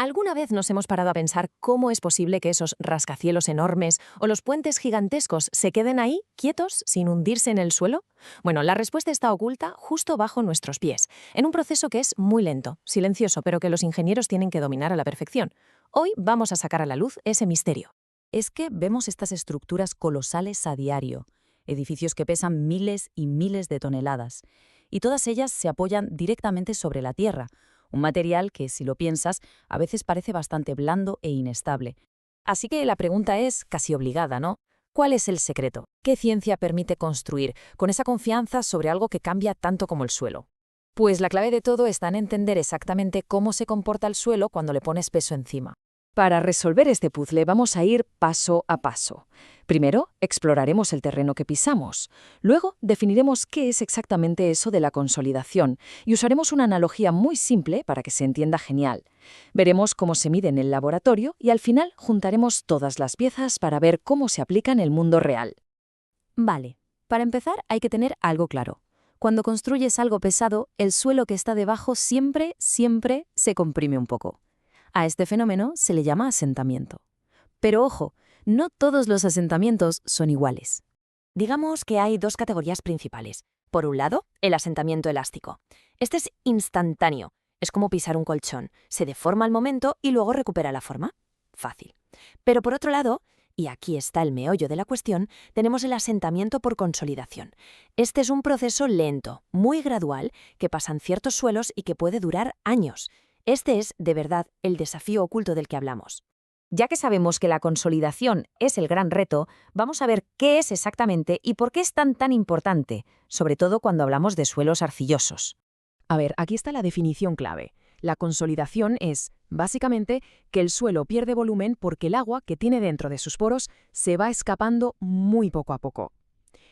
¿Alguna vez nos hemos parado a pensar cómo es posible que esos rascacielos enormes o los puentes gigantescos se queden ahí, quietos, sin hundirse en el suelo? Bueno, la respuesta está oculta justo bajo nuestros pies, en un proceso que es muy lento, silencioso, pero que los ingenieros tienen que dominar a la perfección. Hoy vamos a sacar a la luz ese misterio. Es que vemos estas estructuras colosales a diario, edificios que pesan miles y miles de toneladas, y todas ellas se apoyan directamente sobre la tierra, un material que, si lo piensas, a veces parece bastante blando e inestable. Así que la pregunta es casi obligada, ¿no? ¿Cuál es el secreto? ¿Qué ciencia permite construir con esa confianza sobre algo que cambia tanto como el suelo? Pues la clave de todo está en entender exactamente cómo se comporta el suelo cuando le pones peso encima. Para resolver este puzzle vamos a ir paso a paso. Primero, exploraremos el terreno que pisamos. Luego, definiremos qué es exactamente eso de la consolidación y usaremos una analogía muy simple para que se entienda genial. Veremos cómo se mide en el laboratorio y al final juntaremos todas las piezas para ver cómo se aplica en el mundo real. Vale, para empezar hay que tener algo claro. Cuando construyes algo pesado, el suelo que está debajo siempre se comprime un poco. A este fenómeno se le llama asentamiento. Pero ojo, no todos los asentamientos son iguales. Digamos que hay dos categorías principales. Por un lado, el asentamiento elástico. Este es instantáneo. Es como pisar un colchón. Se deforma al momento y luego recupera la forma. Fácil. Pero por otro lado, y aquí está el meollo de la cuestión, tenemos el asentamiento por consolidación. Este es un proceso lento, muy gradual, que pasa en ciertos suelos y que puede durar años. Este es, de verdad, el desafío oculto del que hablamos. Ya que sabemos que la consolidación es el gran reto, vamos a ver qué es exactamente y por qué es tan importante, sobre todo cuando hablamos de suelos arcillosos. A ver, aquí está la definición clave. La consolidación es, básicamente, que el suelo pierde volumen porque el agua que tiene dentro de sus poros se va escapando muy poco a poco.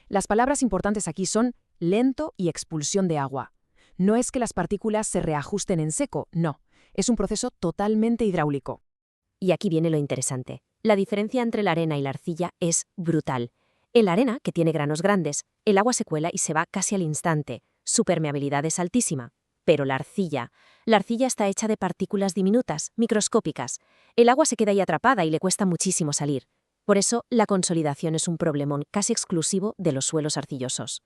Las palabras importantes aquí son lento y expulsión de agua. No es que las partículas se reajusten en seco, no. Es un proceso totalmente hidráulico. Y aquí viene lo interesante. La diferencia entre la arena y la arcilla es brutal. En la arena, que tiene granos grandes, el agua se cuela y se va casi al instante. Su permeabilidad es altísima. Pero la arcilla está hecha de partículas diminutas, microscópicas. El agua se queda ahí atrapada y le cuesta muchísimo salir. Por eso, la consolidación es un problemón casi exclusivo de los suelos arcillosos.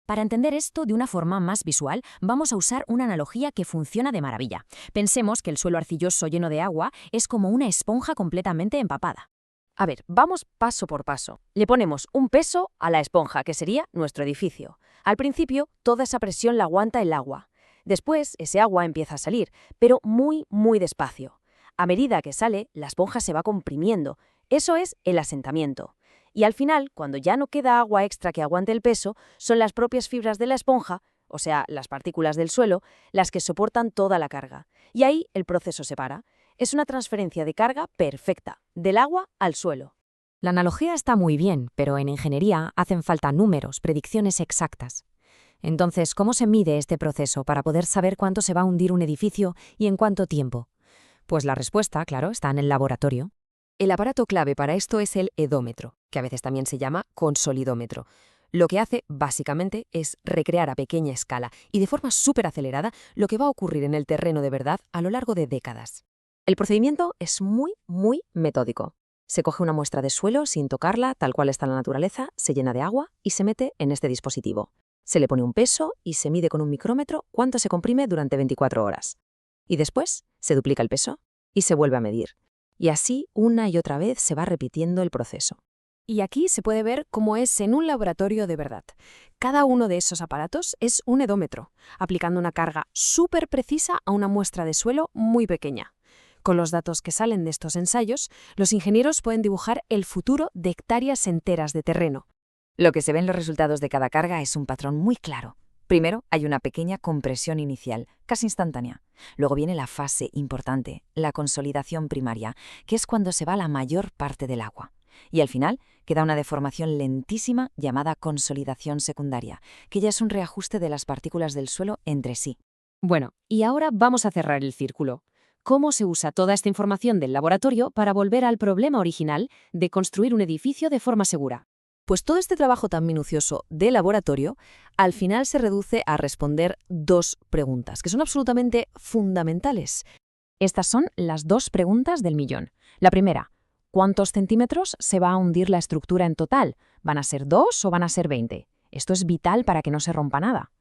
Para entender esto de una forma más visual, vamos a usar una analogía que funciona de maravilla. Pensemos que el suelo arcilloso lleno de agua es como una esponja completamente empapada. A ver, vamos paso por paso. Le ponemos un peso a la esponja, que sería nuestro edificio. Al principio, toda esa presión la aguanta el agua. Después, ese agua empieza a salir, pero muy despacio. A medida que sale, la esponja se va comprimiendo. Eso es el asentamiento. Y al final, cuando ya no queda agua extra que aguante el peso, son las propias fibras de la esponja, o sea, las partículas del suelo, las que soportan toda la carga. Y ahí el proceso se para. Es una transferencia de carga perfecta, del agua al suelo. La analogía está muy bien, pero en ingeniería hacen falta números, predicciones exactas. Entonces, ¿cómo se mide este proceso para poder saber cuánto se va a hundir un edificio y en cuánto tiempo? Pues la respuesta, claro, está en el laboratorio. El aparato clave para esto es el edómetro, que a veces también se llama consolidómetro. Lo que hace, básicamente, es recrear a pequeña escala y de forma súper acelerada lo que va a ocurrir en el terreno de verdad a lo largo de décadas. El procedimiento es muy metódico. Se coge una muestra de suelo sin tocarla, tal cual está en la naturaleza, se llena de agua y se mete en este dispositivo. Se le pone un peso y se mide con un micrómetro cuánto se comprime durante 24 horas. Y después se duplica el peso y se vuelve a medir. Y así, una y otra vez, se va repitiendo el proceso. Y aquí se puede ver cómo es en un laboratorio de verdad. Cada uno de esos aparatos es un edómetro, aplicando una carga súper precisa a una muestra de suelo muy pequeña. Con los datos que salen de estos ensayos, los ingenieros pueden dibujar el futuro de hectáreas enteras de terreno. Lo que se ve en los resultados de cada carga es un patrón muy claro. Primero, hay una pequeña compresión inicial, casi instantánea. Luego viene la fase importante, la consolidación primaria, que es cuando se va la mayor parte del agua. Y al final queda una deformación lentísima llamada consolidación secundaria, que ya es un reajuste de las partículas del suelo entre sí. Bueno, y ahora vamos a cerrar el círculo. ¿Cómo se usa toda esta información del laboratorio para volver al problema original de construir un edificio de forma segura? Pues todo este trabajo tan minucioso de laboratorio al final se reduce a responder dos preguntas, que son absolutamente fundamentales. Estas son las dos preguntas del millón. La primera, ¿cuántos centímetros se va a hundir la estructura en total? ¿Van a ser 2 o van a ser 20? Esto es vital para que no se rompa nada.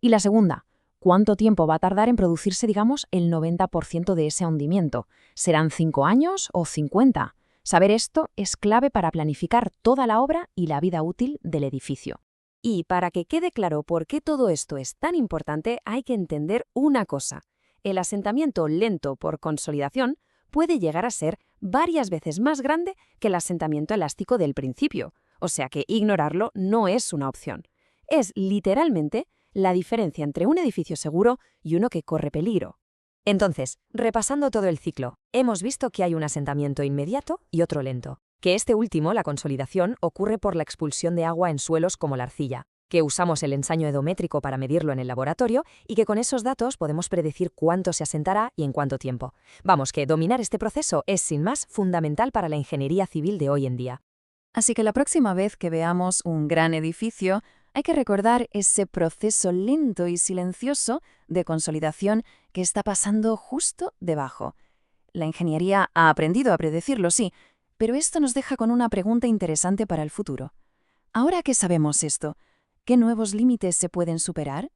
Y la segunda, ¿cuánto tiempo va a tardar en producirse, digamos, el 90% de ese hundimiento? ¿Serán 5 años o 50? Saber esto es clave para planificar toda la obra y la vida útil del edificio. Y para que quede claro por qué todo esto es tan importante, hay que entender una cosa. El asentamiento lento por consolidación puede llegar a ser varias veces más grande que el asentamiento elástico del principio, o sea que ignorarlo no es una opción. Es literalmente la diferencia entre un edificio seguro y uno que corre peligro. Entonces, repasando todo el ciclo, hemos visto que hay un asentamiento inmediato y otro lento, que este último, la consolidación, ocurre por la expulsión de agua en suelos como la arcilla, que usamos el ensayo edométrico para medirlo en el laboratorio y que con esos datos podemos predecir cuánto se asentará y en cuánto tiempo. Vamos, que dominar este proceso es, sin más, fundamental para la ingeniería civil de hoy en día. Así que la próxima vez que veamos un gran edificio, hay que recordar ese proceso lento y silencioso de consolidación que está pasando justo debajo. La ingeniería ha aprendido a predecirlo, sí, pero esto nos deja con una pregunta interesante para el futuro. Ahora que sabemos esto, ¿qué nuevos límites se pueden superar?